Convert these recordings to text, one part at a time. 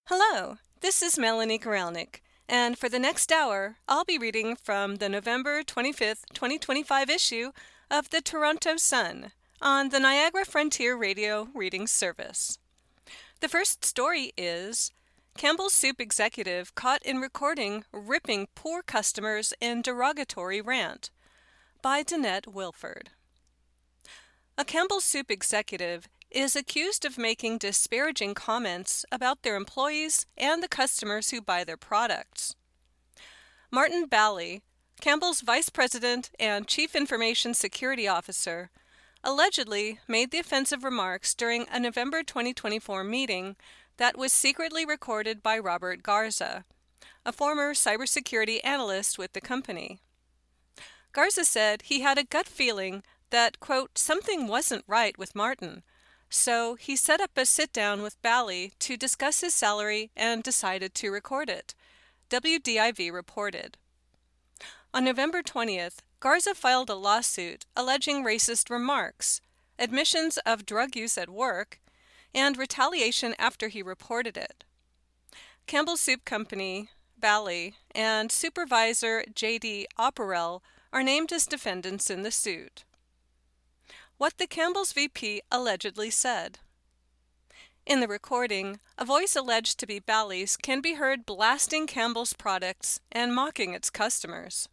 Hello, this is Melanie Korelnik, and for the next hour, I'll be reading from the November 25th, 2025 issue of the Toronto Sun on the Niagara Frontier Radio Reading Service. The first story is Campbell's Soup Executive Caught in Recording Ripping Poor Customers in Derogatory Rant by Danette Wilford. A Campbell's Soup executive is accused of making disparaging comments about their employees and the customers who buy their products. Martin Bally, Campbell's vice president and chief information security officer, allegedly made the offensive remarks during a November 2024 meeting that was secretly recorded by Robert Garza, a former cybersecurity analyst with the company. Garza said he had a gut feeling that, quote, something wasn't right with Martin, so he set up a sit-down with Bally to discuss his salary and decided to record it, WDIV reported. On November 20th, Garza filed a lawsuit alleging racist remarks, admissions of drug use at work, and retaliation after he reported it. Campbell's Soup Company, Bally, and supervisor J.D. Opperell are named as defendants in the suit. What the Campbell's VP allegedly said. In the recording, a voice alleged to be Bally's can be heard blasting Campbell's products and mocking its customers.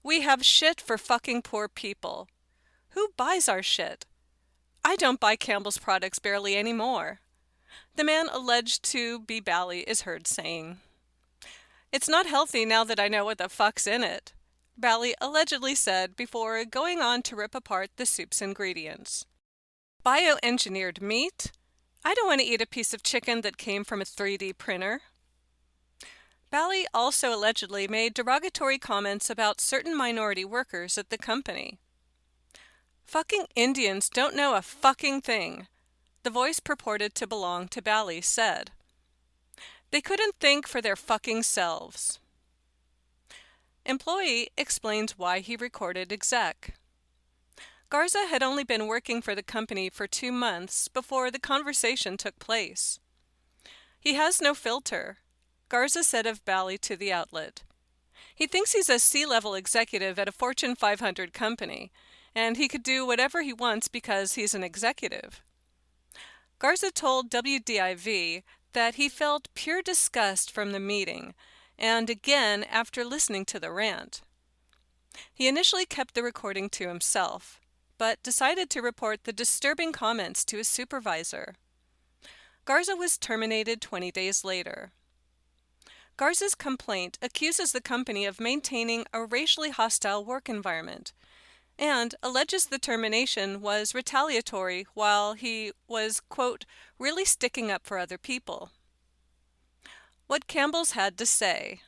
We have shit for fucking poor people. Who buys our shit? I don't buy Campbell's products barely anymore. The man alleged to be Bally is heard saying. It's not healthy now that I know what the fuck's in it, Bally allegedly said before going on to rip apart the soup's ingredients. Bioengineered meat? I don't want to eat a piece of chicken that came from a 3D printer. Bally also allegedly made derogatory comments about certain minority workers at the company. Fucking Indians don't know a fucking thing, the voice purported to belong to Bally said. They couldn't think for their fucking selves. Employee explains why he recorded exec. Garza had only been working for the company for 2 months before the conversation took place. He has no filter, Garza said of Bally to the outlet. He thinks he's a C-level executive at a Fortune 500 company, and he could do whatever he wants because he's an executive. Garza told WDIV that he felt pure disgust from the meeting, and again after listening to the rant. He initially kept the recording to himself, but decided to report the disturbing comments to his supervisor. Garza was terminated 20 days later. Garza's complaint accuses the company of maintaining a racially hostile work environment and alleges the termination was retaliatory while he was, quote, really sticking up for other people. What Campbell's had to say.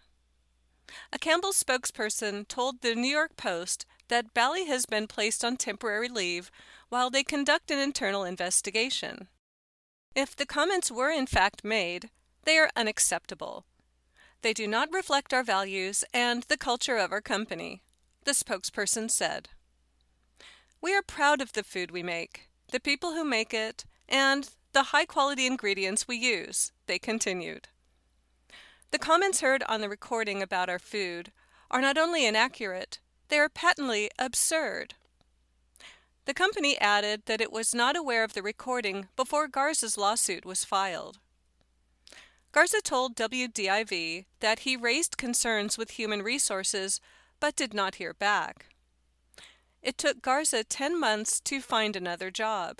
A Campbell's spokesperson told the New York Post that Bally has been placed on temporary leave while they conduct an internal investigation. If the comments were in fact made, they are unacceptable. They do not reflect our values and the culture of our company, the spokesperson said. We are proud of the food we make, the people who make it, and the high-quality ingredients we use, they continued. The comments heard on the recording about our food are not only inaccurate, they are patently absurd. The company added that it was not aware of the recording before Garza's lawsuit was filed. Garza told WDIV that he raised concerns with human resources but did not hear back. It took Garza 10 months to find another job.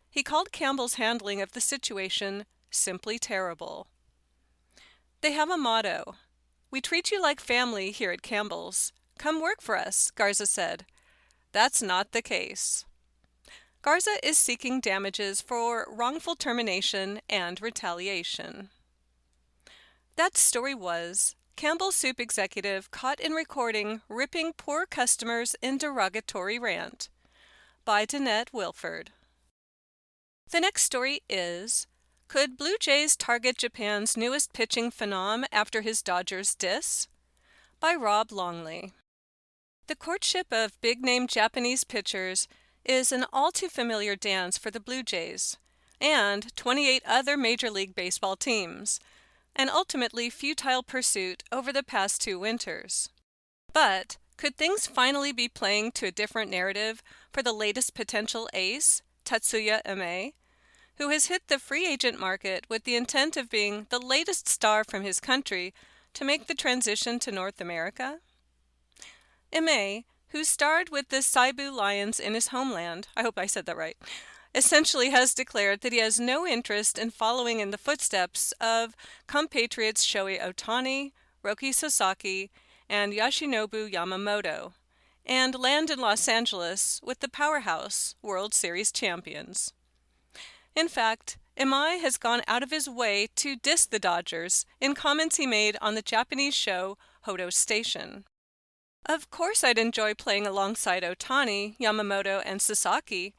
He called Campbell's handling of the situation simply terrible. They have a motto, "We treat you like family here at Campbell's. Come work for us," Garza said. That's not the case. Garza is seeking damages for wrongful termination and retaliation. That story was Campbell's Soup executive caught in recording ripping poor customers in derogatory rant by Danette Wilford. The next story is Could Blue Jays target Japan's newest pitching phenom after his Dodgers diss? By Rob Longley. The courtship of big-name Japanese pitchers is an all-too-familiar dance for the Blue Jays, and 28 other Major League Baseball teams, an ultimately futile pursuit over the past 2 winters. But could things finally be playing to a different narrative for the latest potential ace, Tatsuya Imai, who has hit the free agent market with the intent of being the latest star from his country to make the transition to North America? Imai, who starred with the Seibu Lions in his homeland, I hope I said that right, essentially has declared that he has no interest in following in the footsteps of compatriots Shohei Ohtani, Roki Sasaki, and Yoshinobu Yamamoto, and land in Los Angeles with the powerhouse World Series champions. In fact, Imai has gone out of his way to diss the Dodgers in comments he made on the Japanese show Hodo Station. "Of course I'd enjoy playing alongside Ohtani, Yamamoto, and Sasaki,"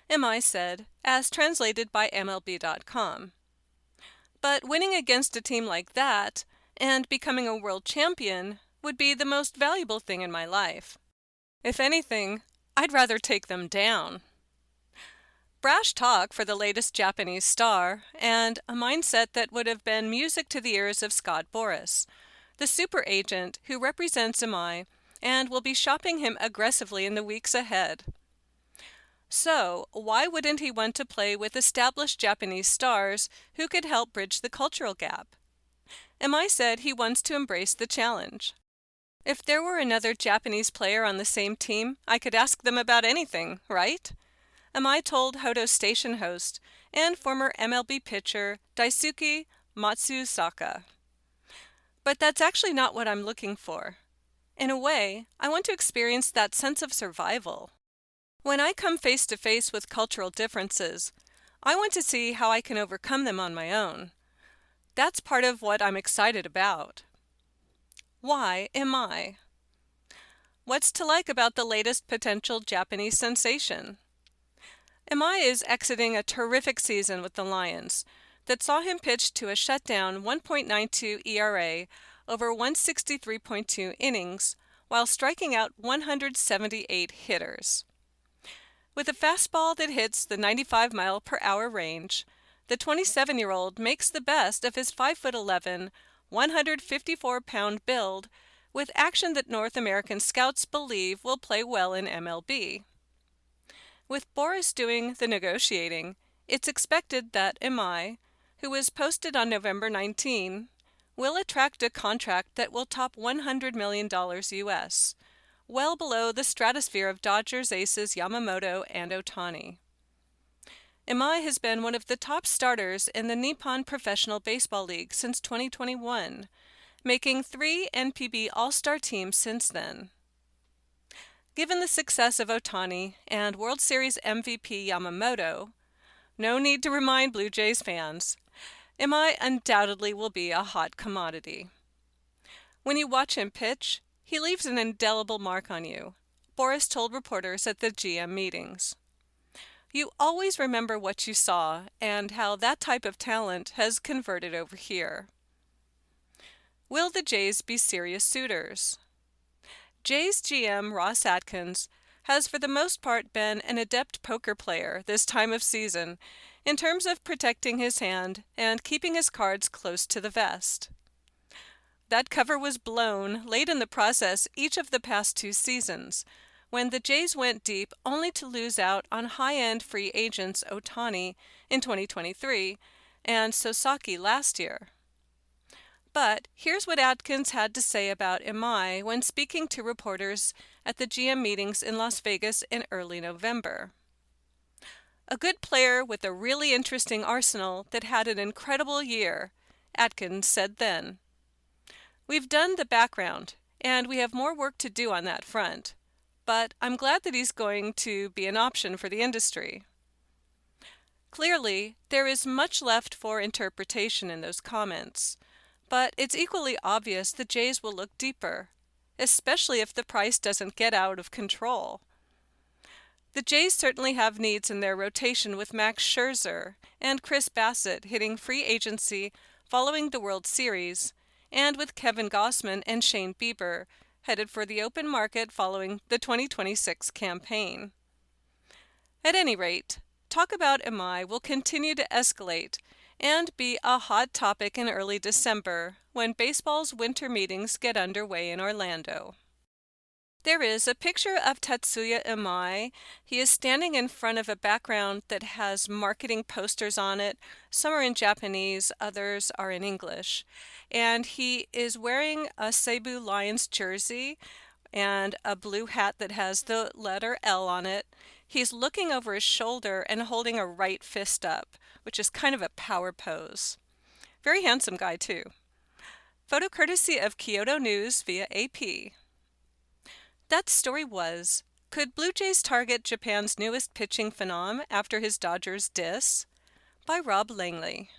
Imai said, as translated by MLB.com. "But winning against a team like that, and becoming a world champion, would be the most valuable thing in my life. If anything, I'd rather take them down." Brash talk for the latest Japanese star, and a mindset that would have been music to the ears of Scott Boras, the super agent who represents Imai and will be shopping him aggressively in the weeks ahead. So, why wouldn't he want to play with established Japanese stars who could help bridge the cultural gap? Imai said he wants to embrace the challenge. "If there were another Japanese player on the same team, I could ask them about anything, right?" Imai told Hodo Station host and former MLB pitcher Daisuke Matsusaka. "But that's actually not what I'm looking for. In a way, I want to experience that sense of survival. When I come face to face with cultural differences, I want to see how I can overcome them on my own. That's part of what I'm excited about." Why Imai? What's to like about the latest potential Japanese sensation? Imai is exiting a terrific season with the Lions that saw him pitch to a shutdown 1.92 ERA over 163.2 innings while striking out 178 hitters. With a fastball that hits the 95-mile-per-hour range, the 27-year-old makes the best of his 5'11", 154-pound build with action that North American scouts believe will play well in MLB. With Boras doing the negotiating, it's expected that Imai, who was posted on November 19, will attract a contract that will top $100 million US, well below the stratosphere of Dodgers aces Yamamoto and Ohtani. Imai has been one of the top starters in the Nippon Professional Baseball League since 2021, making 3 NPB All-Star teams since then. Given the success of Ohtani and World Series MVP Yamamoto, no need to remind Blue Jays fans, Imai undoubtedly will be a hot commodity. When you watch him pitch, he leaves an indelible mark on you, Boras told reporters at the GM meetings. "You always remember what you saw and how that type of talent has converted over here." Will the Jays be serious suitors? Jays GM Ross Atkins has for the most part been an adept poker player this time of season in terms of protecting his hand and keeping his cards close to the vest. That cover was blown late in the process each of the past 2 seasons, when the Jays went deep only to lose out on high-end free agents Ohtani in 2023 and Sasaki last year. But here's what Atkins had to say about Imai when speaking to reporters at the GM meetings in Las Vegas in early November. "A good player with a really interesting arsenal that had an incredible year," Atkins said then. "We've done the background, and we have more work to do on that front, but I'm glad that he's going to be an option for the industry." Clearly, there is much left for interpretation in those comments, but it's equally obvious the Jays will look deeper, especially if the price doesn't get out of control. The Jays certainly have needs in their rotation with Max Scherzer and Chris Bassett hitting free agency following the World Series, and with Kevin Gausman and Shane Bieber headed for the open market following the 2026 campaign. At any rate, talk about MI will continue to escalate and be a hot topic in early December when baseball's winter meetings get underway in Orlando. There is a picture of Tatsuya Imai. He is standing in front of a background that has marketing posters on it. Some are in Japanese, others are in English. And he is wearing a Cebu Lions jersey and a blue hat that has the letter L on it. He's looking over his shoulder and holding a right fist up, which is kind of a power pose. Very handsome guy, too. Photo courtesy of Kyoto News via AP. That story was, could Blue Jays target Japan's newest pitching phenom after his Dodgers diss? By Rob Langley.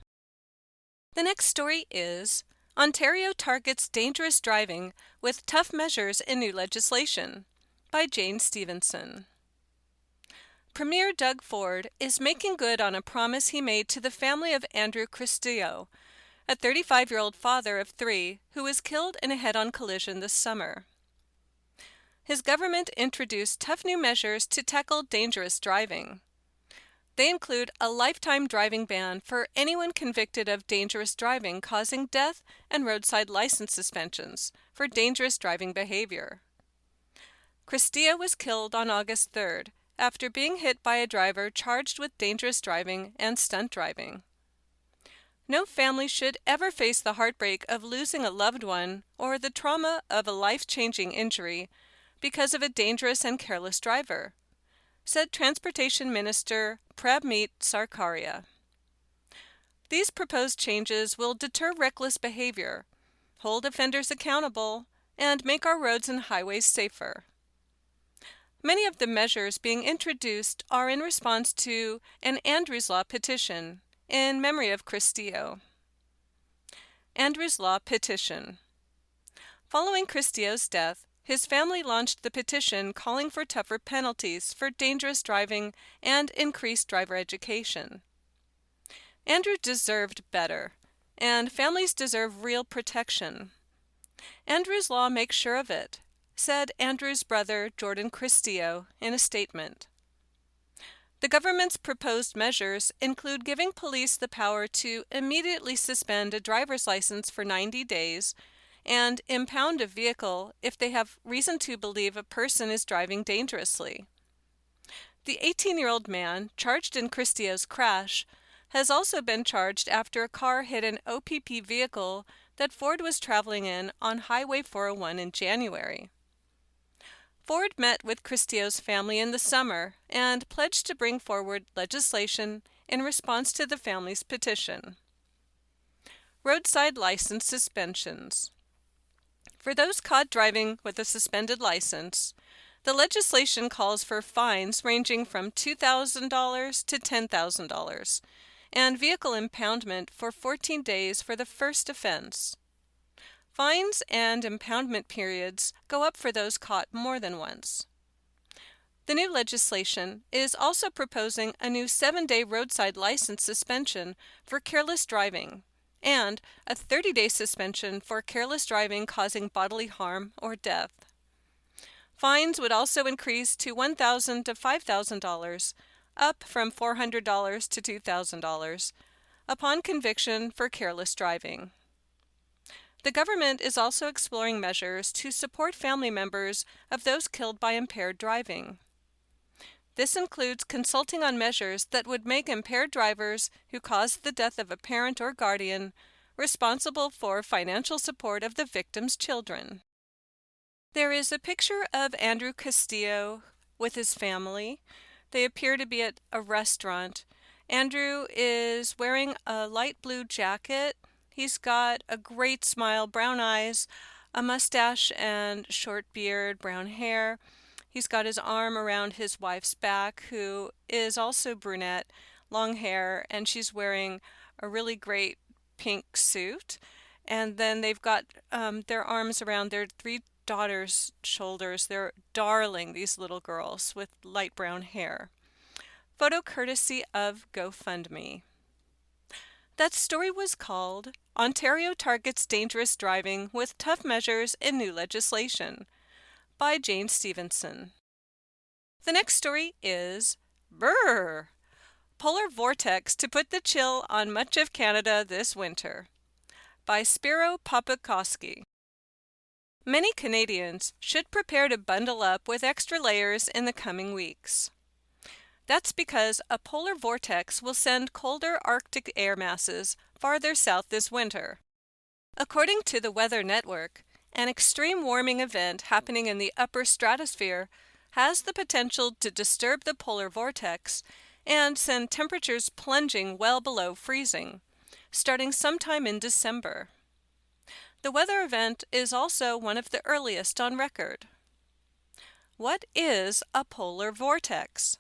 The next story is, Ontario targets dangerous driving with tough measures in new legislation. By Jane Stevenson. Premier Doug Ford is making good on a promise he made to the family of Andrew Christillo, a 35-year-old father of 3 who was killed in a head-on collision this summer. His government introduced tough new measures to tackle dangerous driving. They include a lifetime driving ban for anyone convicted of dangerous driving causing death and roadside license suspensions for dangerous driving behavior. Christillo was killed on August 3rd after being hit by a driver charged with dangerous driving and stunt driving. No family should ever face the heartbreak of losing a loved one or the trauma of a life-changing injury because of a dangerous and careless driver, said Transportation Minister Prabmeet Sarkaria. These proposed changes will deter reckless behavior, hold offenders accountable, and make our roads and highways safer. Many of the measures being introduced are in response to an Andrews Law petition in memory of Christillo. Andrews Law petition. Following Christillo's death, his family launched the petition calling for tougher penalties for dangerous driving and increased driver education. Andrew deserved better, and families deserve real protection. Andrew's Law makes sure of it, said Andrew's brother Jordan Christillo in a statement. The government's proposed measures include giving police the power to immediately suspend a driver's license for 90 days and impound a vehicle if they have reason to believe a person is driving dangerously. The 18-year-old man charged in Christillo's crash has also been charged after a car hit an OPP vehicle that Ford was traveling in on Highway 401 in January. Ford met with Christillo's family in the summer and pledged to bring forward legislation in response to the family's petition. Roadside license suspensions. For those caught driving with a suspended license, the legislation calls for fines ranging from $2,000 to $10,000 and vehicle impoundment for 14 days for the first offense. Fines and impoundment periods go up for those caught more than once. The new legislation is also proposing a new 7-day roadside license suspension for careless driving and a 30-day suspension for careless driving causing bodily harm or death. Fines would also increase to $1,000 to $5,000, up from $400 to $2,000, upon conviction for careless driving. The government is also exploring measures to support family members of those killed by impaired driving. This includes consulting on measures that would make impaired drivers who caused the death of a parent or guardian responsible for financial support of the victim's children. There is a picture of Andrew Christillo with his family. They appear to be at a restaurant. Andrew is wearing a light blue jacket. He's got a great smile, brown eyes, a mustache and short beard, brown hair. He's got his arm around his wife's back, who is also brunette, long hair, and she's wearing a really great pink suit. And then they've got their arms around their 3 daughters' shoulders. They're darling, these little girls with light brown hair. Photo courtesy of GoFundMe. That story was called Ontario Targets Dangerous Driving with Tough Measures in New Legislation by Jane Stevenson. The next story is Brrr! Polar Vortex to Put the Chill on Much of Canada This Winter by Spiro Popikoski. Many Canadians should prepare to bundle up with extra layers in the coming weeks. That's because a polar vortex will send colder Arctic air masses farther south this winter. According to the Weather Network, an extreme warming event happening in the upper stratosphere has the potential to disturb the polar vortex and send temperatures plunging well below freezing, starting sometime in December. The weather event is also one of the earliest on record. What is a polar vortex?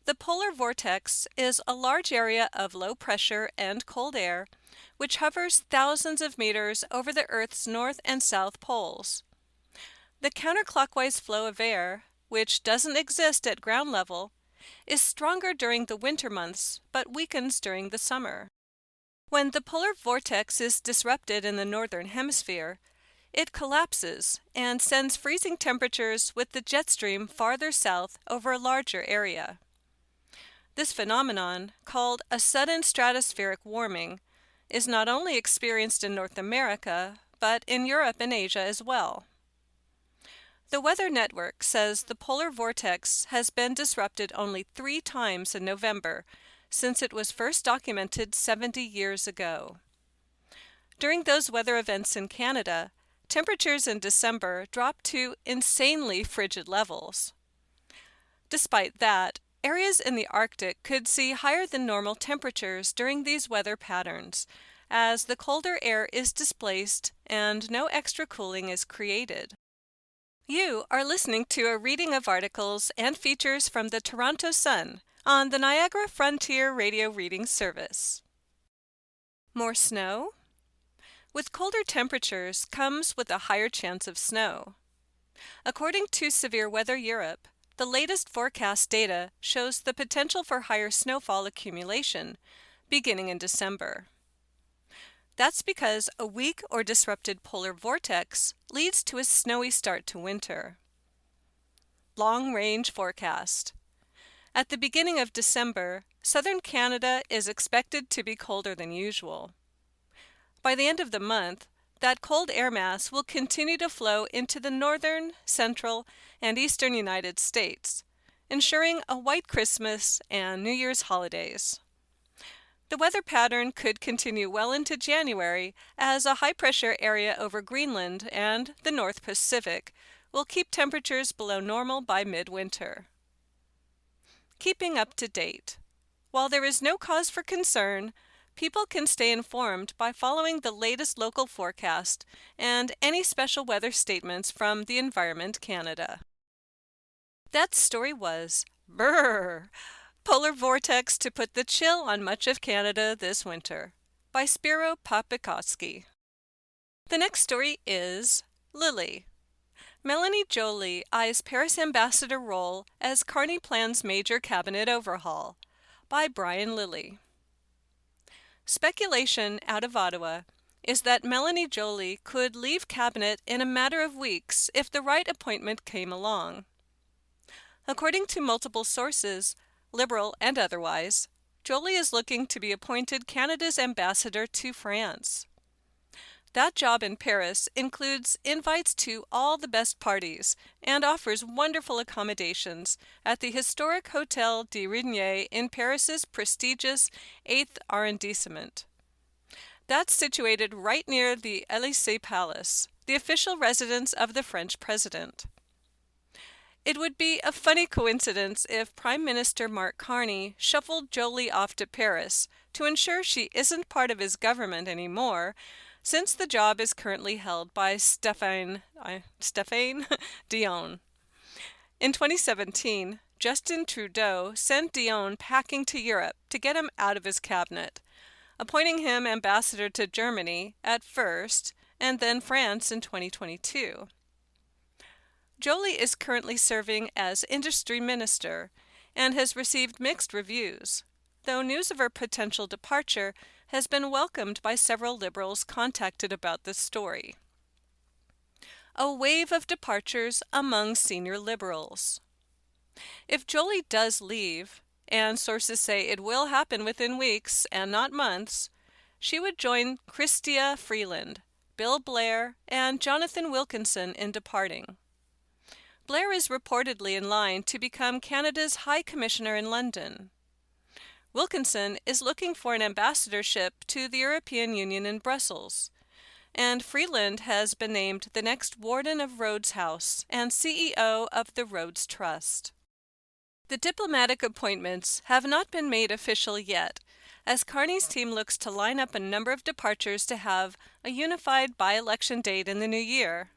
The polar vortex is a large area of low pressure and cold air which hovers thousands of meters over the Earth's north and south poles. The counterclockwise flow of air, which doesn't exist at ground level, is stronger during the winter months but weakens during the summer. When the polar vortex is disrupted in the northern hemisphere, it collapses and sends freezing temperatures with the jet stream farther south over a larger area. This phenomenon, called a sudden stratospheric warming, is not only experienced in North America, but in Europe and Asia as well. The Weather Network says the polar vortex has been disrupted only 3 times in November since it was first documented 70 years ago. During those weather events in Canada, temperatures in December dropped to insanely frigid levels. Despite that, areas in the Arctic could see higher than normal temperatures during these weather patterns, as the colder air is displaced and no extra cooling is created. You are listening to a reading of articles and features from the Toronto Sun on the Niagara Frontier Radio Reading Service. More snow? With colder temperatures comes with a higher chance of snow. According to Severe Weather Europe, the latest forecast data shows the potential for higher snowfall accumulation beginning in December. That's because a weak or disrupted polar vortex leads to a snowy start to winter. Long-range forecast. At the beginning of December, southern Canada is expected to be colder than usual. By the end of the month, that cold air mass will continue to flow into the northern, central, and eastern United States, ensuring a white Christmas and New Year's holidays. The weather pattern could continue well into January as a high-pressure area over Greenland and the North Pacific will keep temperatures below normal by midwinter. Keeping up to date. While there is no cause for concern, people can stay informed by following the latest local forecast and any special weather statements from the Environment Canada. That story was Brrr! Polar Vortex to Put the Chill on Much of Canada This Winter by Spiro Popikoski. The next story is Lily. Melanie Joly eyes Paris ambassador role as Carney plans major cabinet overhaul by Brian Lilly. Speculation out of Ottawa is that Melanie Joly could leave cabinet in a matter of weeks if the right appointment came along. According to multiple sources, Liberal and otherwise, Joly is looking to be appointed Canada's ambassador to France. That job in Paris includes invites to all the best parties and offers wonderful accommodations at the historic Hôtel de Régnier in Paris's prestigious 8th arrondissement. That's situated right near the Élysée Palace, the official residence of the French president. It would be a funny coincidence if Prime Minister Mark Carney shuffled Joly off to Paris to ensure she isn't part of his government anymore, since the job is currently held by Stéphane Dion. In 2017, Justin Trudeau sent Dion packing to Europe to get him out of his cabinet, appointing him ambassador to Germany at first and then France in 2022. Joly is currently serving as industry minister and has received mixed reviews, though news of her potential departure has been welcomed by several Liberals contacted about this story. A wave of departures among senior Liberals. If Joly does leave, and sources say it will happen within weeks and not months, she would join Chrystia Freeland, Bill Blair, and Jonathan Wilkinson in departing. Blair is reportedly in line to become Canada's High Commissioner in London. Wilkinson is looking for an ambassadorship to the European Union in Brussels, and Freeland has been named the next Warden of Rhodes House and CEO of the Rhodes Trust. The diplomatic appointments have not been made official yet, as Carney's team looks to line up a number of departures to have a unified by-election date in the new year.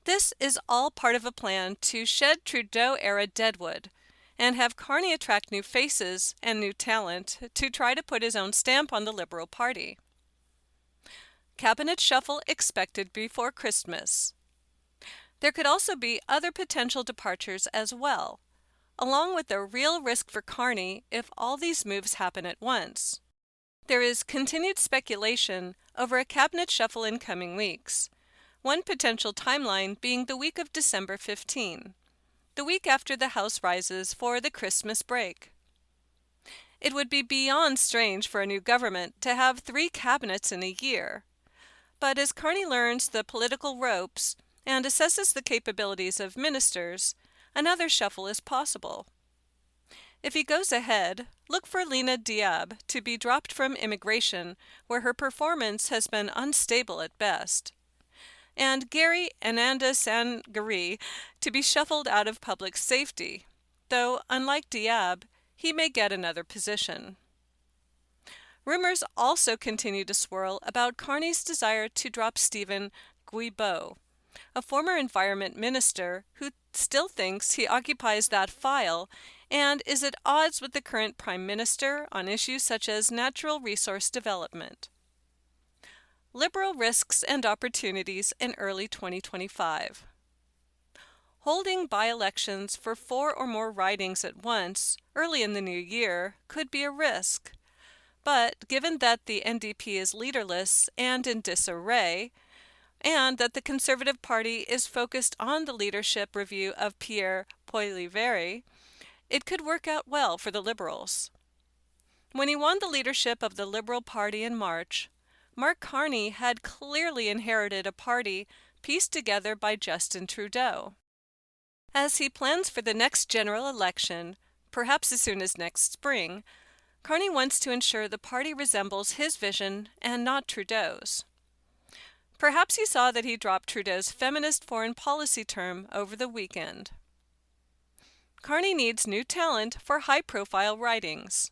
This is all part of a plan to shed Trudeau-era deadwood and have Carney attract new faces and new talent to try to put his own stamp on the Liberal Party. Cabinet shuffle expected before Christmas. There could also be other potential departures as well, along with a real risk for Carney if all these moves happen at once. There is continued speculation over a cabinet shuffle in coming weeks, one potential timeline being the week of December 15, the week after the House rises for the Christmas break. It would be beyond strange for a new government to have 3 cabinets in a year, but as Carney learns the political ropes and assesses the capabilities of ministers, another shuffle is possible. If he goes ahead, look for Lena Diab to be dropped from immigration, where her performance has been unstable at best, and Gary Anandasangiri to be shuffled out of public safety, though, unlike Diab, he may get another position. Rumors also continue to swirl about Carney's desire to drop Stephen Guilbeault, a former environment minister who still thinks he occupies that file and is at odds with the current Prime Minister on issues such as natural resource development. Liberal risks and opportunities in early 2025. Holding by-elections for 4 or more ridings at once early in the new year could be a risk, but given that the NDP is leaderless and in disarray, and that the Conservative Party is focused on the leadership review of Pierre Poilievre, it could work out well for the Liberals. When he won the leadership of the Liberal Party in March, Mark Carney had clearly inherited a party pieced together by Justin Trudeau. As he plans for the next general election, perhaps as soon as next spring, Carney wants to ensure the party resembles his vision and not Trudeau's. Perhaps he saw that he dropped Trudeau's feminist foreign policy term over the weekend. Carney needs new talent for high-profile ridings.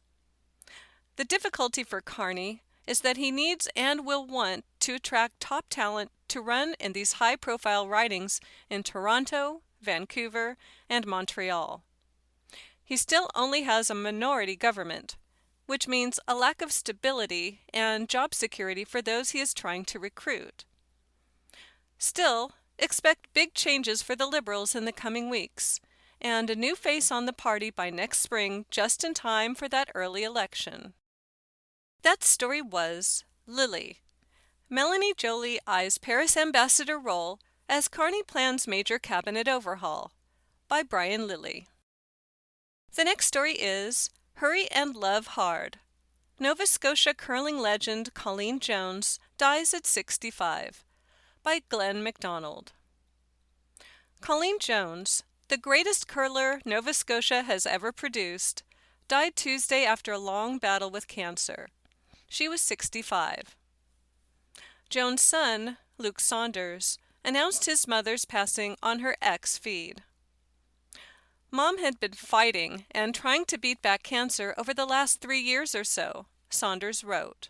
The difficulty for Carney is that he needs and will want to attract top talent to run in these high-profile ridings in Toronto, Vancouver, and Montreal. He still only has a minority government, which means a lack of stability and job security for those he is trying to recruit. Still, expect big changes for the Liberals in the coming weeks, and a new face on the party by next spring, just in time for that early election. That story was Lily. Melanie Joly eyes Paris ambassador role as Carney plans major cabinet overhaul, by Brian Lilly. The next story is Hurry and Love Hard. Nova Scotia curling legend Colleen Jones dies at 65, by Glenn MacDonald. Colleen Jones, the greatest curler Nova Scotia has ever produced, died Tuesday after a long battle with cancer. She was 65. Jones' son, Luke Saunders, announced his mother's passing on her X feed. Mom had been fighting and trying to beat back cancer over the last 3 years or so, Saunders wrote.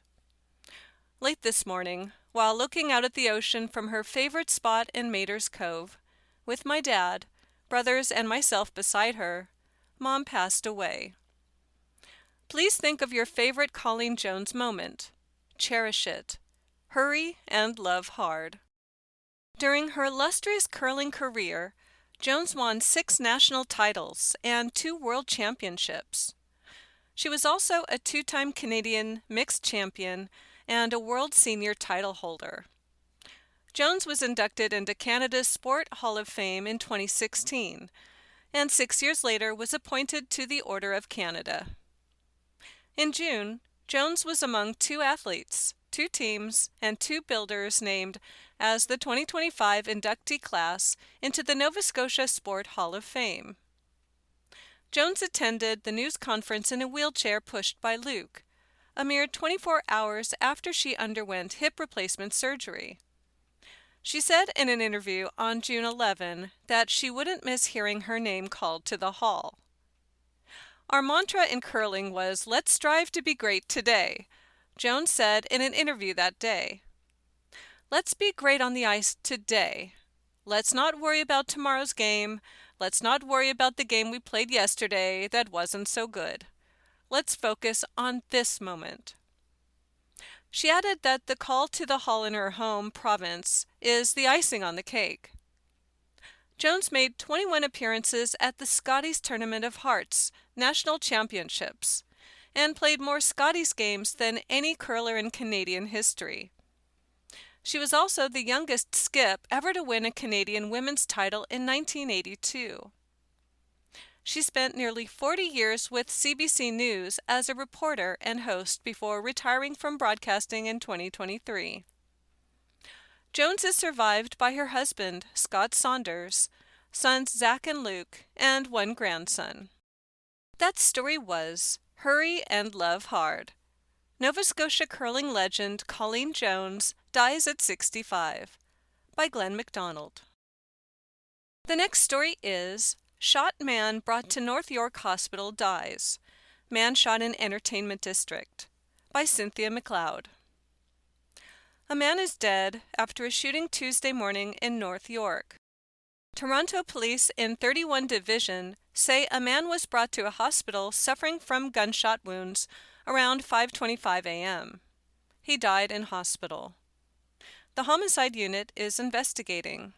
Late this morning, while looking out at the ocean from her favorite spot in Mater's Cove, with my dad, brothers, and myself beside her, Mom passed away. Please think of your favorite Colleen Jones moment. Cherish it. Hurry and love hard. During her illustrious curling career, Jones won 6 national titles and 2 world championships. She was also a 2-time Canadian mixed champion and a world senior title holder. Jones was inducted into Canada's Sport Hall of Fame in 2016, and 6 years later was appointed to the Order of Canada. In June, Jones was among 2 athletes, 2 teams, and 2 builders named as the 2025 inductee class into the Nova Scotia Sport Hall of Fame. Jones attended the news conference in a wheelchair pushed by Luke, a mere 24 hours after she underwent hip replacement surgery. She said in an interview on June 11 that she wouldn't miss hearing her name called to the hall. Our mantra in curling was, "Let's strive to be great today," Jones said in an interview that day. Let's be great on the ice today. Let's not worry about tomorrow's game. Let's not worry about the game we played yesterday that wasn't so good. Let's focus on this moment. She added that the call to the hall in her home province is the icing on the cake. Jones made 21 appearances at the Scotties Tournament of Hearts National Championships and played more Scotties games than any curler in Canadian history. She was also the youngest skip ever to win a Canadian women's title in 1982. She spent nearly 40 years with CBC News as a reporter and host before retiring from broadcasting in 2023. Jones is survived by her husband, Scott Saunders, sons Zach and Luke, and 1 grandson. That story was Hurry and Love Hard. Nova Scotia curling legend Colleen Jones dies at 65, by Glenn MacDonald. The next story is Shot Man Brought to North York Hospital Dies. Man Shot in Entertainment District, by Cynthia McLeod. A man is dead after a shooting Tuesday morning in North York. Toronto police in 31 Division say a man was brought to a hospital suffering from gunshot wounds around 5:25 a.m. He died in hospital. The homicide unit is investigating.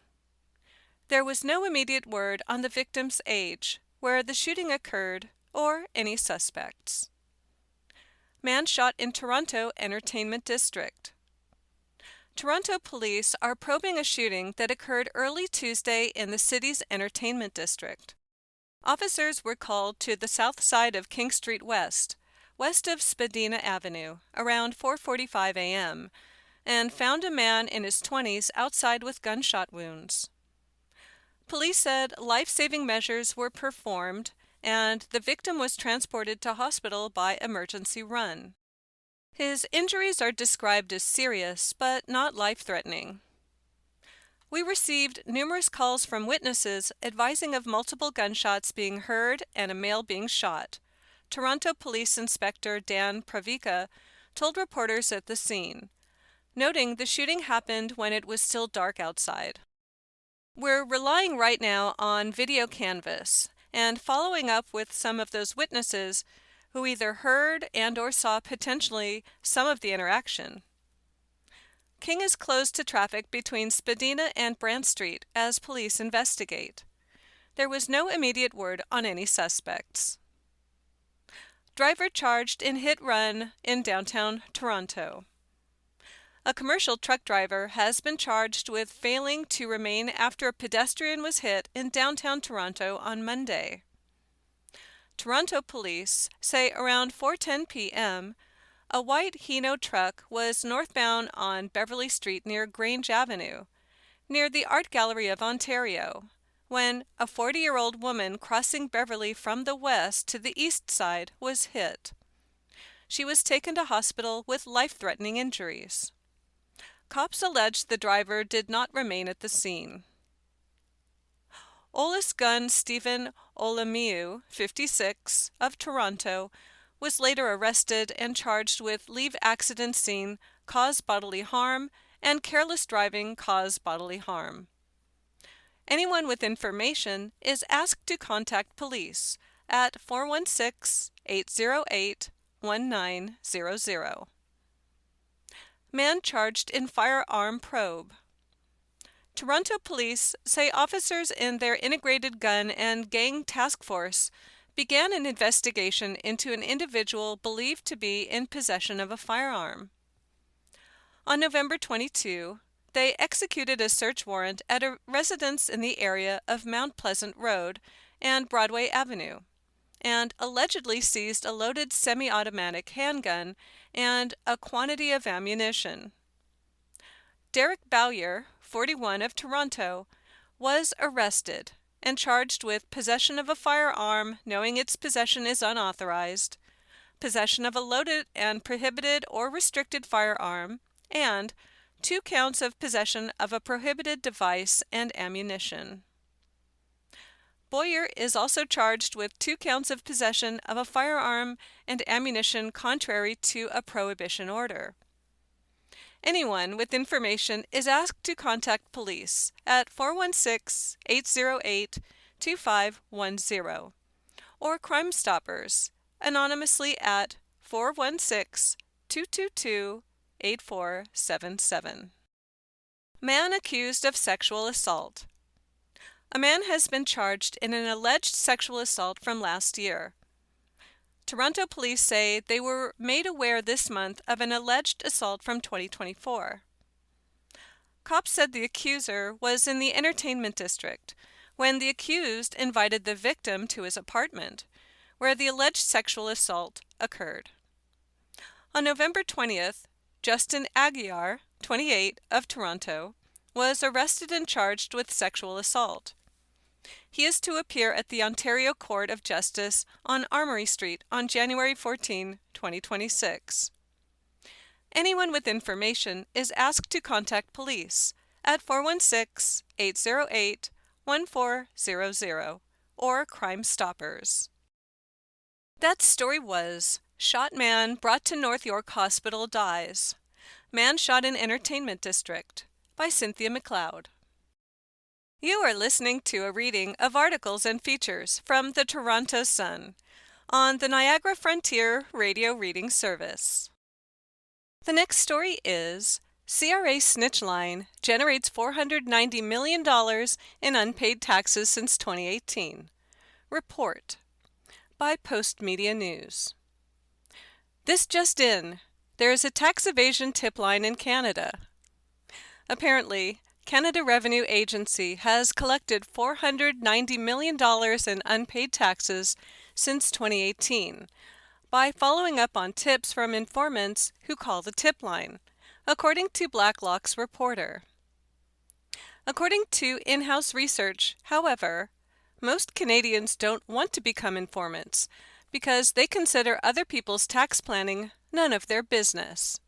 There was no immediate word on the victim's age, where the shooting occurred, or any suspects. Man shot in Toronto Entertainment District. Toronto police are probing a shooting that occurred early Tuesday in the city's entertainment district. Officers were called to the south side of King Street West, west of Spadina Avenue, around 4:45 a.m., and found a man in his 20s outside with gunshot wounds. Police said life-saving measures were performed and the victim was transported to hospital by emergency run. His injuries are described as serious but not life-threatening. We received numerous calls from witnesses advising of multiple gunshots being heard and a male being shot. Toronto Police Inspector Dan Pravica told reporters at the scene, noting the shooting happened when it was still dark outside. We're relying right now on video canvas and following up with some of those witnesses who either heard and or saw potentially some of the interaction. King is closed to traffic between Spadina and Brant Street as police investigate. There was no immediate word on any suspects. Driver charged in hit-run in downtown Toronto. A commercial truck driver has been charged with failing to remain after a pedestrian was hit in downtown Toronto on Monday. Toronto police say around 4:10 p.m., a white Hino truck was northbound on Beverly Street near Grange Avenue, near the Art Gallery of Ontario, when a 40-year-old woman crossing Beverly from the west to the east side was hit. She was taken to hospital with life-threatening injuries. Cops alleged the driver did not remain at the scene. Olis gun Stephen Olamiu, 56, of Toronto, was later arrested and charged with leave accident scene, cause bodily harm, and careless driving cause bodily harm. Anyone with information is asked to contact police at 416-808-1900. Man charged in firearm probe. Toronto police say officers in their integrated gun and gang task force began an investigation into an individual believed to be in possession of a firearm. On November 22, they executed a search warrant at a residence in the area of Mount Pleasant Road and Broadway Avenue, and allegedly seized a loaded semi-automatic handgun and a quantity of ammunition. Derek Bowyer, 41, of Toronto, was arrested and charged with possession of a firearm knowing its possession is unauthorized, possession of a loaded and prohibited or restricted firearm, and 2 counts of possession of a prohibited device and ammunition. Bowyer is also charged with 2 counts of possession of a firearm and ammunition contrary to a prohibition order. Anyone with information is asked to contact police at 416-808-2510 or Crime Stoppers anonymously at 416-222-8477. Man accused of sexual assault. A man has been charged in an alleged sexual assault from last year. Toronto police say they were made aware this month of an alleged assault from 2024. Cops said the accuser was in the entertainment district when the accused invited the victim to his apartment, where the alleged sexual assault occurred. On November 20th, Justin Aguiar, 28, of Toronto, was arrested and charged with sexual assault. He is to appear at the Ontario Court of Justice on Armory Street on January 14, 2026. Anyone with information is asked to contact police at 416-808-1400 or Crime Stoppers. That story was Shot Man Brought to North York Hospital Dies. Man Shot in Entertainment District by Cynthia McLeod. You are listening to a reading of articles and features from the Toronto Sun on the Niagara Frontier Radio Reading Service. The next story is CRA Snitch Line Generates $490 million in Unpaid Taxes Since 2018. Report by Postmedia News. This just in, there is a tax evasion tip line in Canada. Apparently, Canada Revenue Agency has collected $490 million in unpaid taxes since 2018 by following up on tips from informants who call the tip line, according to Blacklock's reporter. According to in-house research, however, most Canadians don't want to become informants because they consider other people's tax planning none of their business.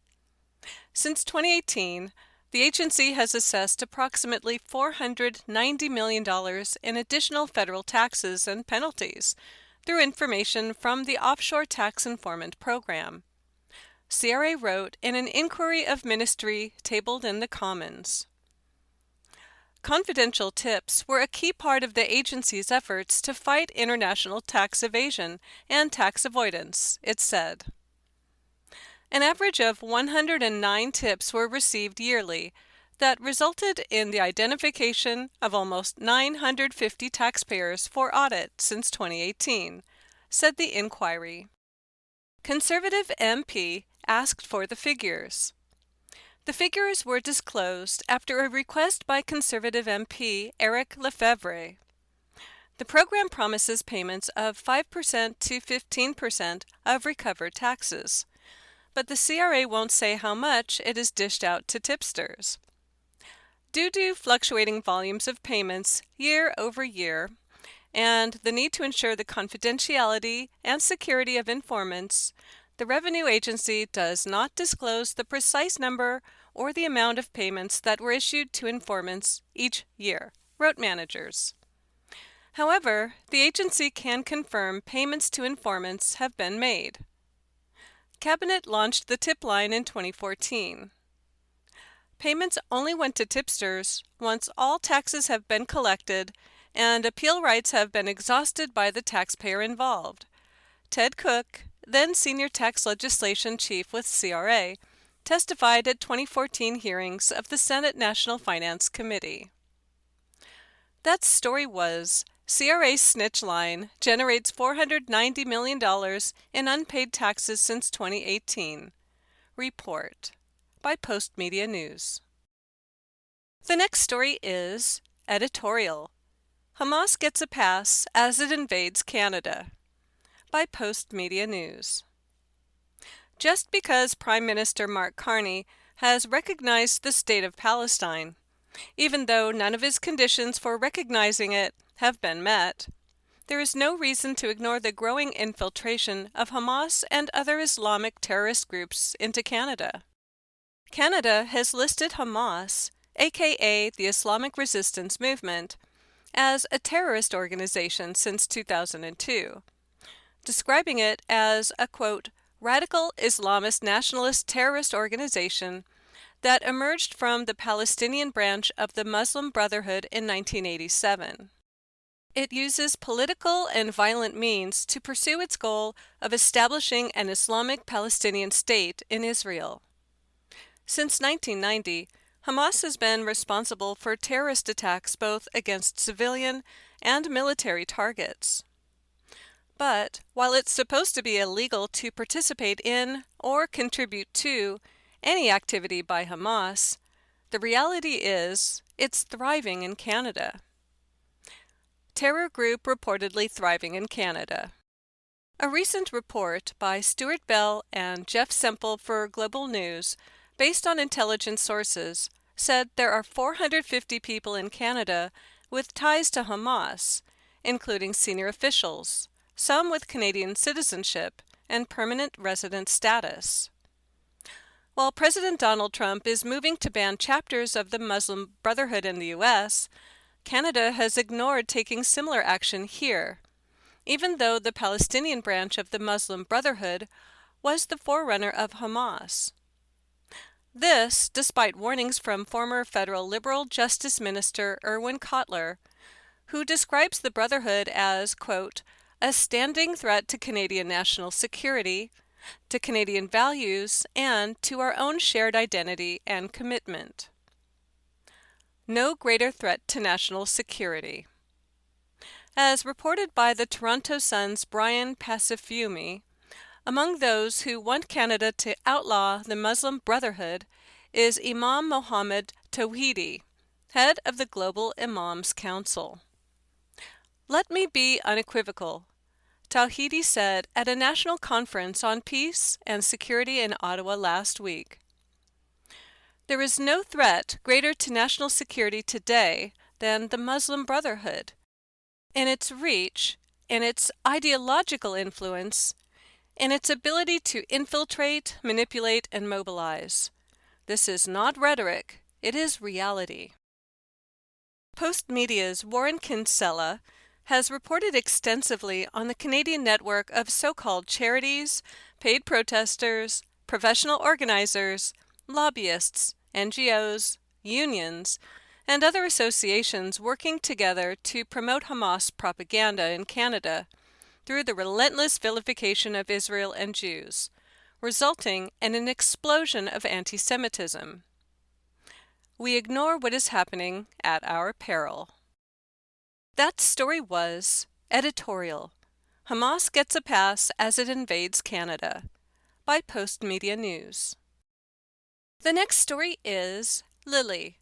Since 2018, the agency has assessed approximately $490 million in additional federal taxes and penalties through information from the Offshore Tax Informant Program. CRA wrote in an inquiry of ministry tabled in the Commons. Confidential tips were a key part of the agency's efforts to fight international tax evasion and tax avoidance, it said. An average of 109 tips were received yearly that resulted in the identification of almost 950 taxpayers for audit since 2018, said the inquiry. Conservative MP asked for the figures. The figures were disclosed after a request by Conservative MP Eric Lefebvre. The program promises payments of 5% to 15% of recovered taxes, but the CRA won't say how much it is dished out to tipsters. Due to fluctuating volumes of payments year over year, and the need to ensure the confidentiality and security of informants, the Revenue Agency does not disclose the precise number or the amount of payments that were issued to informants each year, wrote managers. However, the agency can confirm payments to informants have been made. Cabinet launched the tip line in 2014. Payments only went to tipsters once all taxes have been collected and appeal rights have been exhausted by the taxpayer involved. Ted Cook, then Senior Tax Legislation Chief with CRA, testified at 2014 hearings of the Senate National Finance Committee. That story was CRA's Snitch Line generates $490 million in unpaid taxes since 2018. Report by Postmedia News. The next story is editorial Hamas gets a pass as it invades Canada, by Post Media News. Just because Prime Minister Mark Carney has recognized the State of Palestine, even though none of his conditions for recognizing it have been met, there is no reason to ignore the growing infiltration of Hamas and other Islamic terrorist groups into Canada. Canada has listed Hamas, aka the Islamic Resistance Movement, as a terrorist organization since 2002, describing it as a, quote, radical Islamist nationalist terrorist organization that emerged from the Palestinian branch of the Muslim Brotherhood in 1987. It uses political and violent means to pursue its goal of establishing an Islamic Palestinian state in Israel. Since 1990, Hamas has been responsible for terrorist attacks both against civilian and military targets. But while it's supposed to be illegal to participate in or contribute to any activity by Hamas, the reality is it's thriving in Canada. Terror group reportedly thriving in Canada. A recent report by Stuart Bell and Jeff Semple for Global News, based on intelligence sources, said there are 450 people in Canada with ties to Hamas, including senior officials, some with Canadian citizenship and permanent resident status. While President Donald Trump is moving to ban chapters of the Muslim Brotherhood in the U.S., Canada has ignored taking similar action here, even though the Palestinian branch of the Muslim Brotherhood was the forerunner of Hamas. This, despite warnings from former federal Liberal Justice Minister Irwin Cotler, who describes the Brotherhood as, quote, a standing threat to Canadian national security, to Canadian values, and to our own shared identity and commitment. No greater threat to national security. As reported by the Toronto Sun's Brian Pacifiumi, among those who want Canada to outlaw the Muslim Brotherhood is Imam Mohammed Tawhidi, head of the Global Imams Council. Let me be unequivocal, Tawhidi said at a national conference on peace and security in Ottawa last week. There is no threat greater to national security today than the Muslim Brotherhood, in its reach, in its ideological influence, in its ability to infiltrate, manipulate, and mobilize. This is not rhetoric, it is reality. Postmedia's Warren Kinsella has reported extensively on the Canadian network of so-called charities, paid protesters, professional organizers, lobbyists, NGOs, unions, and other associations working together to promote Hamas propaganda in Canada through the relentless vilification of Israel and Jews, resulting in an explosion of anti-Semitism. We ignore what is happening at our peril. That story was editorial. Hamas gets a pass as it invades Canada, by Post Media News. The next story is Lilly.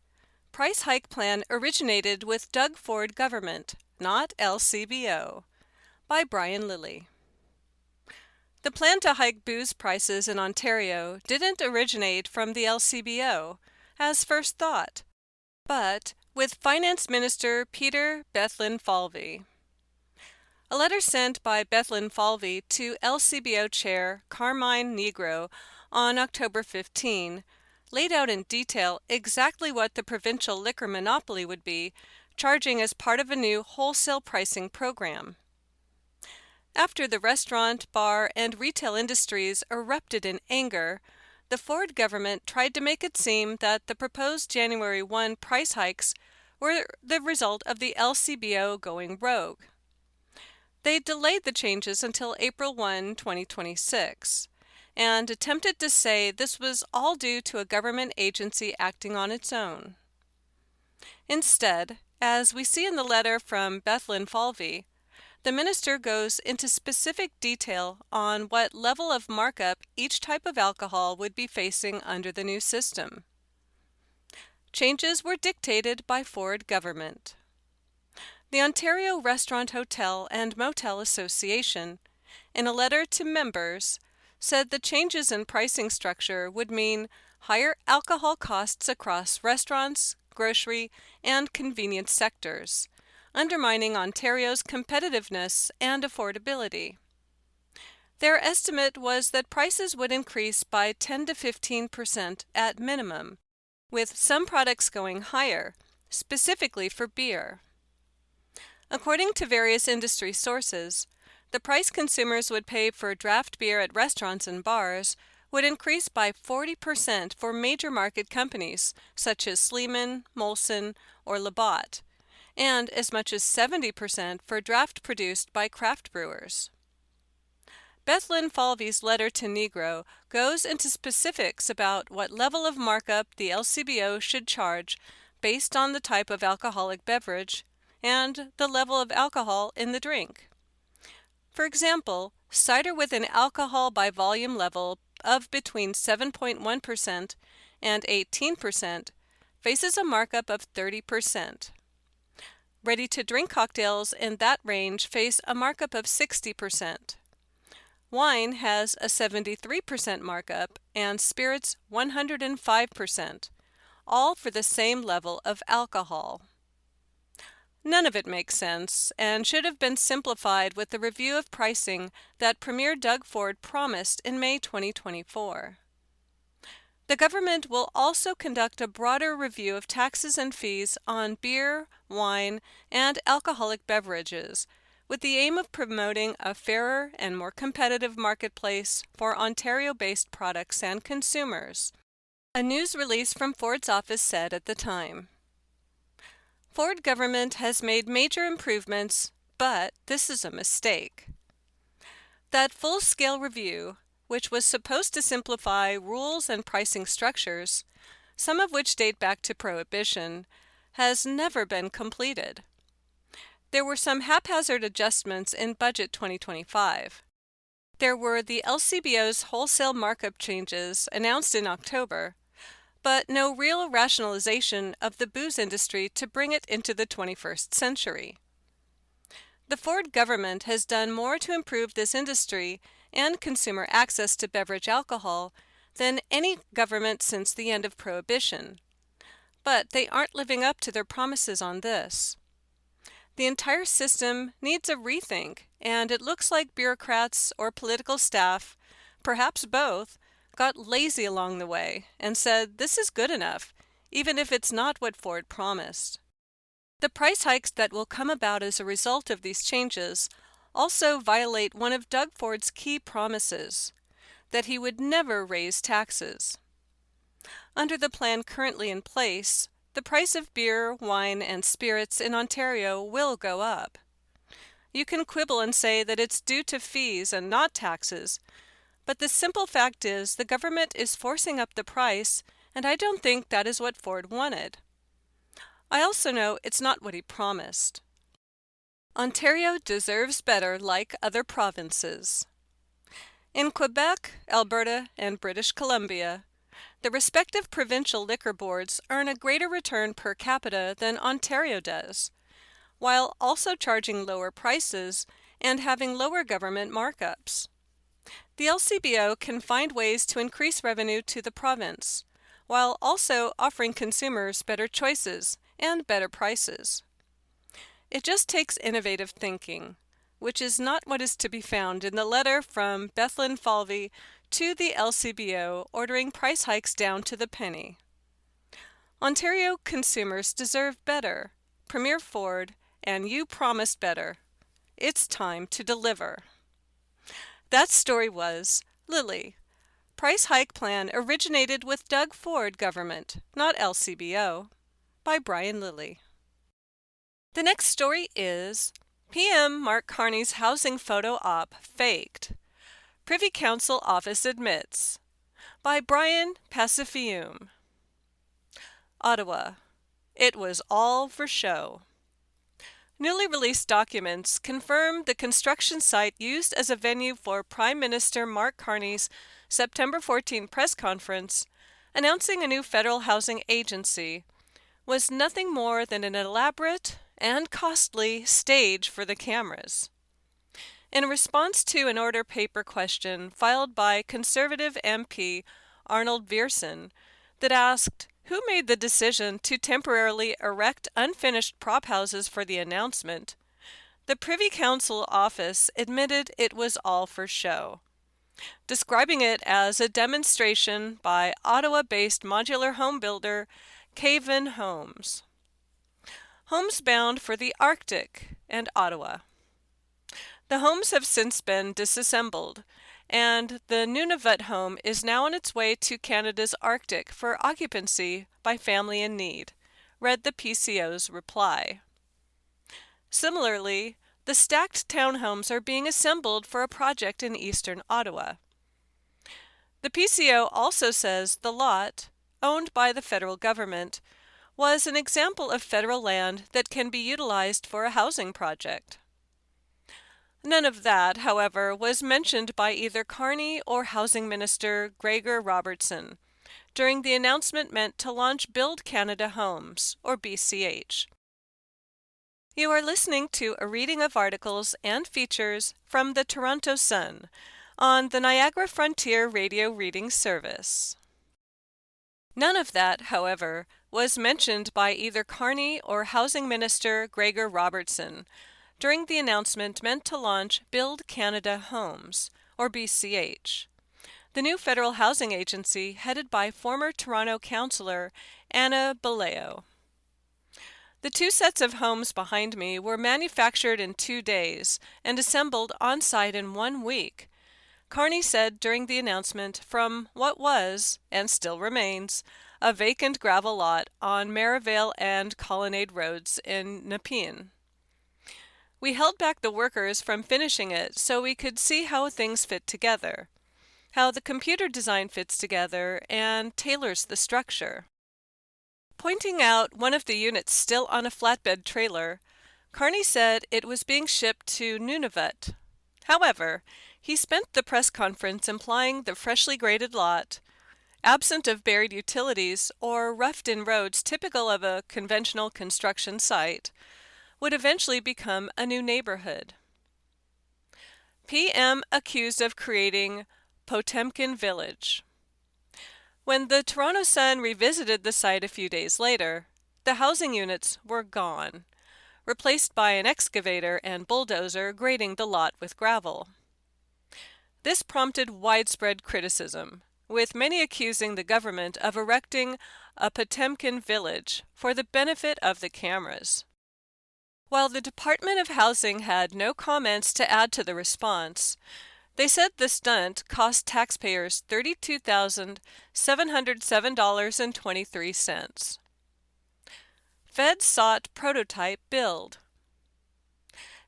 Price hike plan originated with Doug Ford government, not LCBO, by Brian Lilly. The plan to hike booze prices in Ontario didn't originate from the LCBO, as first thought, but with Finance Minister Peter Bethlenfalvy. A letter sent by Bethlenfalvy to LCBO Chair Carmine Negro on October 15 laid out in detail exactly what the provincial liquor monopoly would be charging as part of a new wholesale pricing program. After the restaurant, bar, and retail industries erupted in anger, the Ford government tried to make it seem that the proposed January 1 price hikes were the result of the LCBO going rogue. They delayed the changes until April 1, 2026, and attempted to say this was all due to a government agency acting on its own. Instead, as we see in the letter from Bethlenfalvy, the minister goes into specific detail on what level of markup each type of alcohol would be facing under the new system. Changes were dictated by Ford government. The Ontario Restaurant, Hotel and Motel Association, in a letter to members, said the changes in pricing structure would mean higher alcohol costs across restaurants, grocery, and convenience sectors, undermining Ontario's competitiveness and affordability. Their estimate was that prices would increase by 10 to 15% at minimum, with some products going higher, specifically for beer. According to various industry sources, the price consumers would pay for draft beer at restaurants and bars would increase by 40% for major market companies such as Sleeman, Molson, or Labatt, and as much as 70% for draft produced by craft brewers. Bethlyn Falvey's letter to Negro goes into specifics about what level of markup the LCBO should charge based on the type of alcoholic beverage and the level of alcohol in the drink. For example, cider with an alcohol by volume level of between 7.1% and 18% faces a markup of 30%. Ready-to-drink cocktails in that range face a markup of 60%. Wine has a 73% markup and spirits 105%, all for the same level of alcohol. None of it makes sense and should have been simplified with the review of pricing that Premier Doug Ford promised in May 2024. The government will also conduct a broader review of taxes and fees on beer, wine, and alcoholic beverages, with the aim of promoting a fairer and more competitive marketplace for Ontario-based products and consumers, a news release from Ford's office said at the time. Ford government has made major improvements, but this is a mistake. That full-scale review, which was supposed to simplify rules and pricing structures, some of which date back to Prohibition, has never been completed. There were some haphazard adjustments in Budget 2025. There were the LCBO's wholesale markup changes announced in October, but no real rationalization of the booze industry to bring it into the 21st century. The Ford government has done more to improve this industry and consumer access to beverage alcohol than any government since the end of Prohibition, but they aren't living up to their promises on this. The entire system needs a rethink, and it looks like bureaucrats or political staff, perhaps both, got lazy along the way and said this is good enough, even if it's not what Ford promised. The price hikes that will come about as a result of these changes also violate one of Doug Ford's key promises, that he would never raise taxes. Under the plan currently in place, the price of beer, wine, and spirits in Ontario will go up. You can quibble and say that it's due to fees and not taxes, but the simple fact is the government is forcing up the price, and I don't think that is what Ford wanted. I also know it's not what he promised. Ontario deserves better like other provinces. In Quebec, Alberta, and British Columbia, the respective provincial liquor boards earn a greater return per capita than Ontario does, while also charging lower prices and having lower government markups. The LCBO can find ways to increase revenue to the province, while also offering consumers better choices and better prices. It just takes innovative thinking, which is not what is to be found in the letter from Bethlyn Falvey to the LCBO ordering price hikes down to the penny. Ontario consumers deserve better. Premier Ford, and you promised better. It's time to deliver. That story was Lily. Price hike plan originated with Doug Ford government, not LCBO, by Brian Lilly. The next story is PM Mark Carney's housing photo op faked. Privy Council Office admits, by Brian Pacifiume. Ottawa. It was all for show. Newly released documents confirm the construction site used as a venue for Prime Minister Mark Carney's September 14 press conference announcing a new federal housing agency was nothing more than an elaborate and costly stage for the cameras. In response to an order paper question filed by Conservative MP Arnold Viersen that asked, who made the decision to temporarily erect unfinished prop houses for the announcement, the Privy Council office admitted it was all for show, describing it as a demonstration by Ottawa-based modular home builder Cavan Homes. Homes bound for the Arctic and Ottawa. The homes have since been disassembled, and the Nunavut home is now on its way to Canada's Arctic for occupancy by family in need, read the PCO's reply. Similarly, the stacked townhomes are being assembled for a project in eastern Ottawa. The PCO also says the lot, owned by the federal government, was an example of federal land that can be utilized for a housing project. None of that, however, was mentioned by either Carney or Housing Minister Gregor Robertson during the announcement meant to launch Build Canada Homes, or BCH. You are listening to a reading of articles and features from the Toronto Sun on the Niagara Frontier Radio Reading Service. None of that, however, was mentioned by either Carney or Housing Minister Gregor Robertson during the announcement meant to launch Build Canada Homes, or BCH, the new federal housing agency headed by former Toronto councillor Anna Baleo. The two sets of homes behind me were manufactured in 2 days and assembled on-site in 1 week, Carney said during the announcement from what was, and still remains, a vacant gravel lot on Merivale and Colonnade Roads in Nepean. We held back the workers from finishing it so we could see how things fit together, how the computer design fits together and tailors the structure. Pointing out one of the units still on a flatbed trailer, Carney said it was being shipped to Nunavut. However, he spent the press conference implying the freshly graded lot, absent of buried utilities or roughed-in roads typical of a conventional construction site, would eventually become a new neighborhood. PM accused of creating Potemkin Village. When the Toronto Sun revisited the site a few days later, the housing units were gone, replaced by an excavator and bulldozer grading the lot with gravel. This prompted widespread criticism, with many accusing the government of erecting a Potemkin Village for the benefit of the cameras. While the Department of Housing had no comments to add to the response, they said the stunt cost taxpayers $32,707.23. Fed sought prototype build.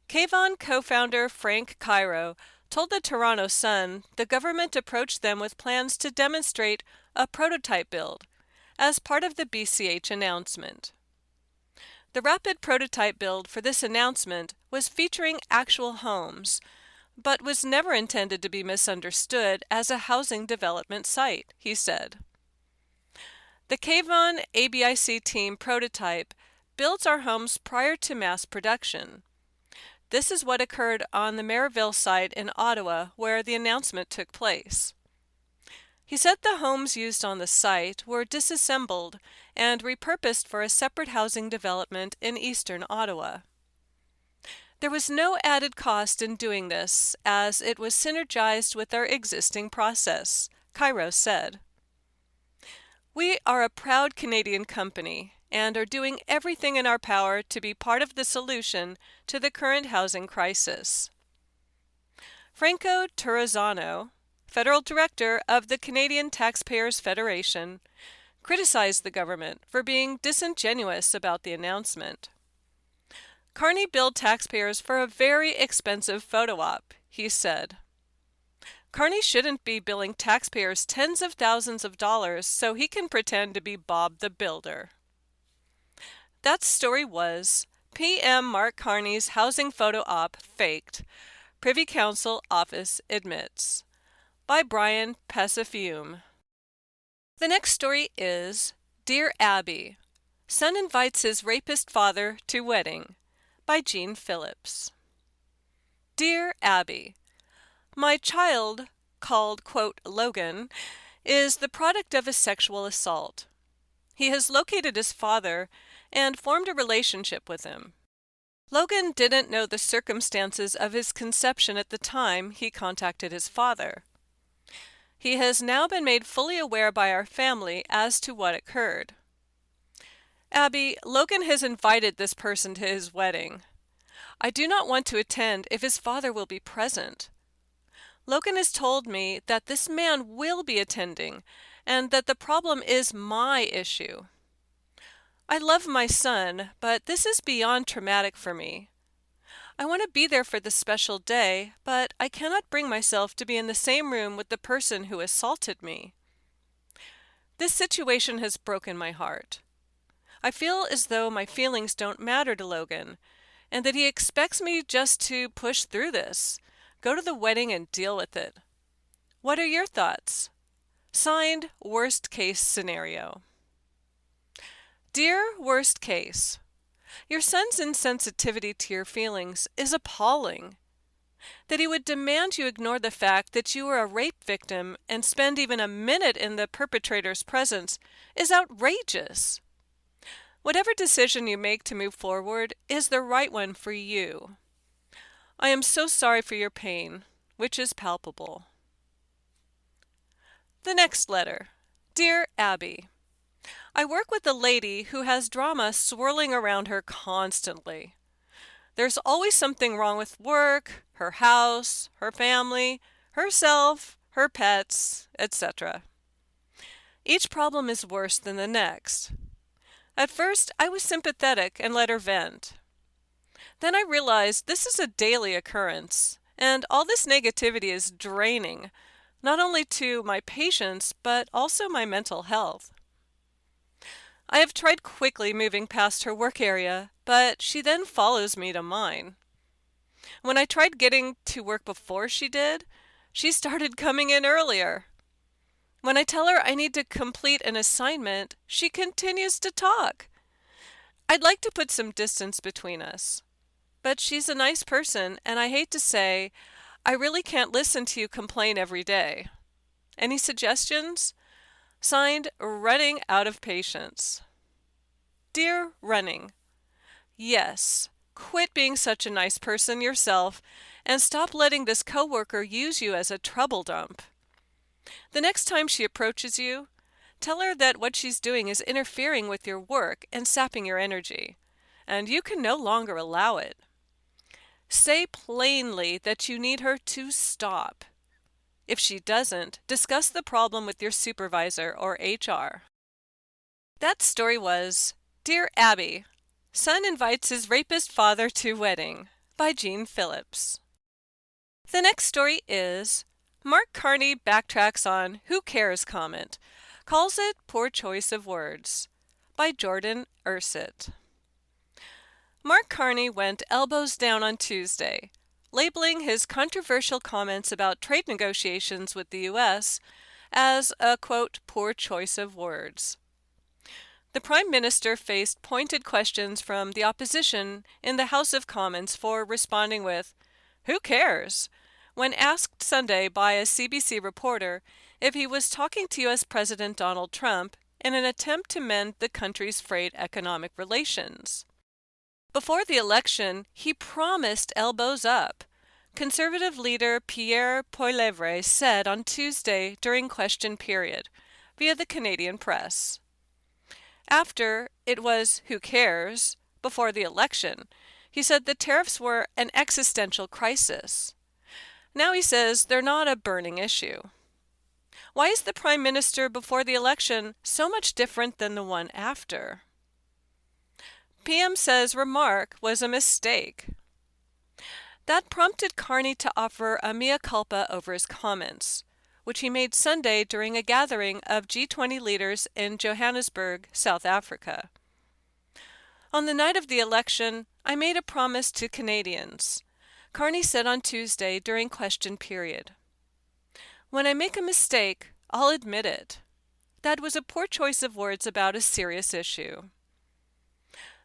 Cavan co-founder Frank Cairo told the Toronto Sun the government approached them with plans to demonstrate a prototype build as part of the BCH announcement. The rapid prototype build for this announcement was featuring actual homes, but was never intended to be misunderstood as a housing development site, he said. The Cavan ABIC team prototype builds our homes prior to mass production. This is what occurred on the Merivale site in Ottawa where the announcement took place. He said the homes used on the site were disassembled and repurposed for a separate housing development in eastern Ottawa. There was no added cost in doing this, as it was synergized with our existing process, Cairo said. We are a proud Canadian company and are doing everything in our power to be part of the solution to the current housing crisis. Franco Terrazzano, federal director of the Canadian Taxpayers Federation, criticized the government for being disingenuous about the announcement. Carney billed taxpayers for a very expensive photo op, he said. Carney shouldn't be billing taxpayers tens of thousands of dollars so he can pretend to be Bob the Builder. That story was PM Mark Carney's housing photo op faked, Privy Council Office admits, by Brian Pacifiume. The next story is Dear Abby, son invites his rapist father to wedding, by Jean Phillips. Dear Abby, my child, called, quote, Logan, is the product of a sexual assault. He has located his father and formed a relationship with him. Logan didn't know the circumstances of his conception at the time he contacted his father. He has now been made fully aware by our family as to what occurred. Abby, Logan has invited this person to his wedding. I do not want to attend if his father will be present. Logan has told me that this man will be attending and that the problem is my issue. I love my son, but this is beyond traumatic for me. I want to be there for this special day, but I cannot bring myself to be in the same room with the person who assaulted me. This situation has broken my heart. I feel as though my feelings don't matter to Logan, and that he expects me just to push through this, go to the wedding and deal with it. What are your thoughts? Signed, Worst Case Scenario. Dear Worst Case, your son's insensitivity to your feelings is appalling. That he would demand you ignore the fact that you were a rape victim and spend even a minute in the perpetrator's presence is outrageous. Whatever decision you make to move forward is the right one for you. I am so sorry for your pain, which is palpable. The next letter. Dear Abby, I work with a lady who has drama swirling around her constantly. There's always something wrong with work, her house, her family, herself, her pets, etc. Each problem is worse than the next. At first, I was sympathetic and let her vent. Then I realized this is a daily occurrence, and all this negativity is draining, not only to my patients, but also my mental health. I have tried quickly moving past her work area, but she then follows me to mine. When I tried getting to work before she did, she started coming in earlier. When I tell her I need to complete an assignment, she continues to talk. I'd like to put some distance between us, but she's a nice person, and I hate to say, I really can't listen to you complain every day. Any suggestions? Signed, Running Out of Patience. Dear Running, yes, quit being such a nice person yourself and stop letting this coworker use you as a trouble dump. The next time she approaches you, tell her that what she's doing is interfering with your work and sapping your energy, and you can no longer allow it. Say plainly that you need her to stop. If she doesn't, discuss the problem with your supervisor or HR. That story was Dear Abby, Son Invites His Rapist Father to Wedding by Jean Phillips. The next story is Mark Carney backtracks on Who Cares comment, calls it Poor Choice of Words by Jordan Ursit. Mark Carney went elbows down on Tuesday, labeling his controversial comments about trade negotiations with the U.S. as a, quote, poor choice of words. The Prime Minister faced pointed questions from the opposition in the House of Commons for responding with, "Who cares?" when asked Sunday by a CBC reporter if he was talking to U.S. President Donald Trump in an attempt to mend the country's frayed economic relations. Before the election, he promised elbows up. Conservative leader Pierre Poilievre said on Tuesday during question period, via the Canadian press. After it was who cares, before the election, he said the tariffs were an existential crisis. Now he says they're not a burning issue. Why is the Prime Minister before the election so much different than the one after? PM says remark was a mistake. That prompted Carney to offer a mea culpa over his comments, which he made Sunday during a gathering of G20 leaders in Johannesburg, South Africa. On the night of the election, I made a promise to Canadians, Carney said on Tuesday during question period. When I make a mistake, I'll admit it. That was a poor choice of words about a serious issue.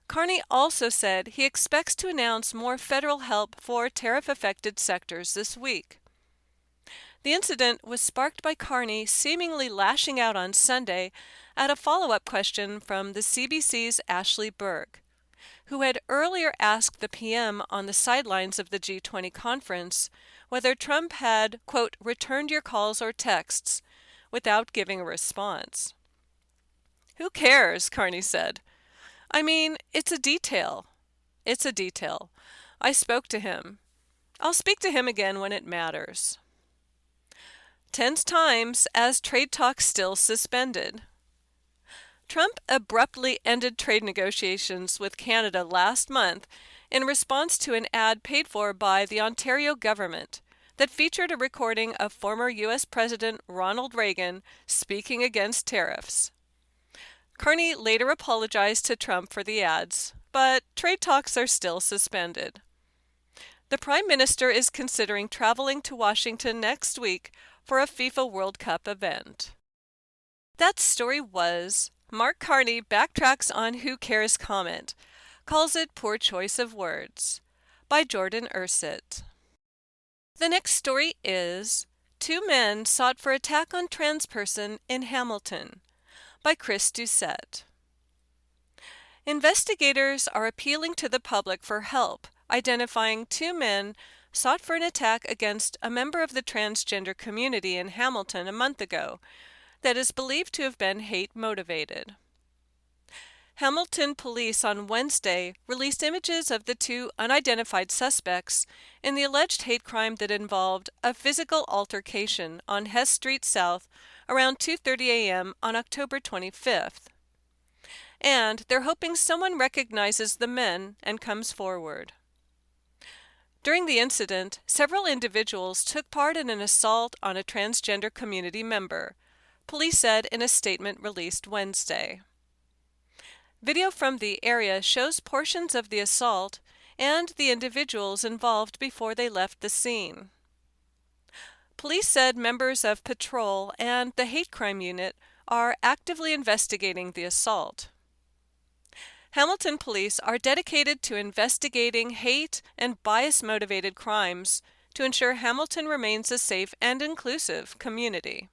Carney also said he expects to announce more federal help for tariff-affected sectors this week. The incident was sparked by Carney seemingly lashing out on Sunday at a follow-up question from the CBC's Ashley Burke, who had earlier asked the PM on the sidelines of the G20 conference whether Trump had, quote, returned your calls or texts without giving a response. "Who cares?" Carney said. "I mean, it's a detail. It's a detail. I spoke to him. I'll speak to him again when it matters." Tense times as trade talks still suspended. Trump abruptly ended trade negotiations with Canada last month in response to an ad paid for by the Ontario government that featured a recording of former U.S. President Ronald Reagan speaking against tariffs. Carney later apologized to Trump for the ads, but trade talks are still suspended. The Prime Minister is considering traveling to Washington next week for a FIFA World Cup event. That story was Mark Carney backtracks on Who Cares comment, calls it poor choice of words, by Jordan Ursit. The next story is Two Men Sought for Attack on Trans Person in Hamilton, by Chris Doucette. Investigators are appealing to the public for help identifying two men sought for an attack against a member of the transgender community in Hamilton a month ago that is believed to have been hate-motivated. Hamilton police on Wednesday released images of the two unidentified suspects in the alleged hate crime that involved a physical altercation on Hess Street South around 2:30 a.m. on October 25th. And they're hoping someone recognizes the men and comes forward. During the incident, several individuals took part in an assault on a transgender community member, police said in a statement released Wednesday. Video from the area shows portions of the assault and the individuals involved before they left the scene. Police said members of Patrol and the Hate Crime Unit are actively investigating the assault. Hamilton police are dedicated to investigating hate and bias-motivated crimes to ensure Hamilton remains a safe and inclusive community.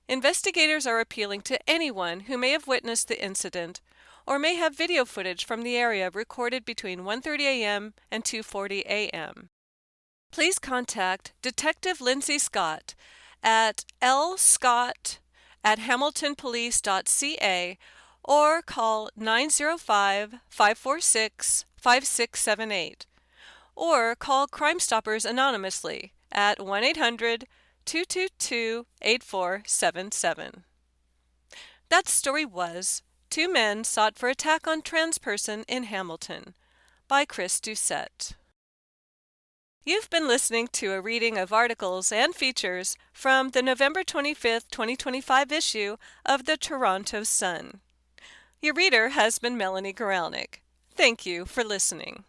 Investigators are appealing to anyone who may have witnessed the incident or may have video footage from the area recorded between 1:30 a.m. and 2:40 a.m. Please contact Detective Lindsay Scott at lscott@hamiltonpolice.ca or call 905-546-5678 or call Crime Stoppers anonymously at 1-800-222-8477. That story was Two Men Sought for Attack on Trans Person in Hamilton by Chris Doucette. You've been listening to a reading of articles and features from the November 25th, 2025 issue of the Toronto Sun. Your reader has been Melanie Goralnik. Thank you for listening.